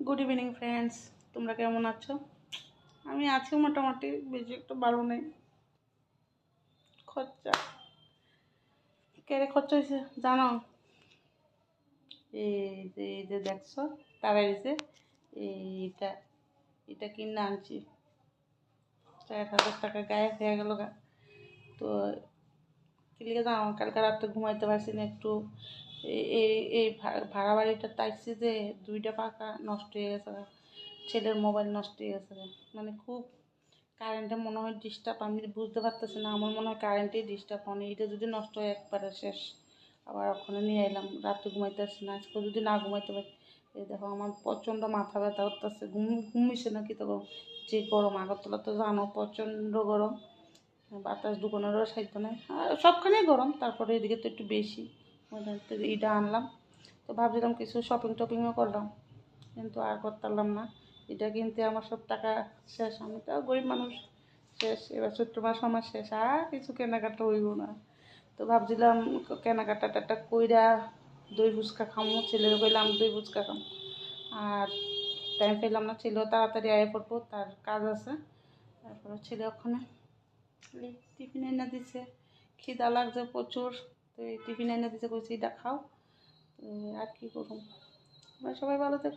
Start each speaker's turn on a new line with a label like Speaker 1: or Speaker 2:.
Speaker 1: Good evening friends, তোমরা কেমন আছো? আমি আছি মোটামুটি, বেশি একটু ভালো নেই। খরচা কেড়ে খরচা হয়েছে জানো? এই যে দেখছো তারা এসে এইটা এটা কিনে আনছি, 1,000 টাকা গায়ে হয়ে গেল গা। তো কি লিখে জানো, কালকে রাত্রে ঘুমাইতে পারছি না একটু। এই ভাড়া বাড়িটা তাইছি যে 2টা পাখা নষ্ট হয়ে গেছে, ছেলের মোবাইল নষ্ট হয়ে গেছে। মানে খুব কারেন্টে মনে হয় ডিস্টার্ব, আমি বুঝতে পারতেছি না। আমার মনে হয় কারেন্টেই ডিস্টার্ব, মানে এটা যদি নষ্ট হয় একবারে শেষ। আবার ওখানে নিয়ে এলাম, রাতে ঘুমাইতে আসছি না, আজকে যদি না ঘুমাইতে পারি। এই দেখো আমার প্রচণ্ড মাথা ব্যথা করতেছে, ঘুমিয়েছে নাকি তো। যে গরম, আগরতলা তো জানো প্রচণ্ড গরম, বাতাস ঢুকানোরও সাধ্য নেই, আর সবখানেই গরম। তারপরে এদিকে তো একটু বেশি। এইটা আনলাম, তো ভাবছিলাম কিছু শপিং টপিংও করলাম, কিন্তু আর করতে পারলাম না। এটা কিনতে আমার সব টাকা শেষ, আমি তো গরিব মানুষ, শেষ। এবার চৈত্র মাস আমার শেষ, আর কিছু কেনাকাটা হইব না। তো ভাবছিলাম কেনাকাটাটা কইরা দই ফুচকা খামো, ছেলেরও কইলাম দই ফুচকা খাম। আর টাইম পেলাম না, ছেলেও তাড়াতাড়ি আয় পড়বো, তার কাজ আছে। তারপরে ছেলে ওখানে টিফিন এনে দিছে, খিদা লাগছে প্রচুর। তো এই টিফিন এনে দিছে, কইছি এটা খাও। আর কি করুন, সবাই ভালো থাকে।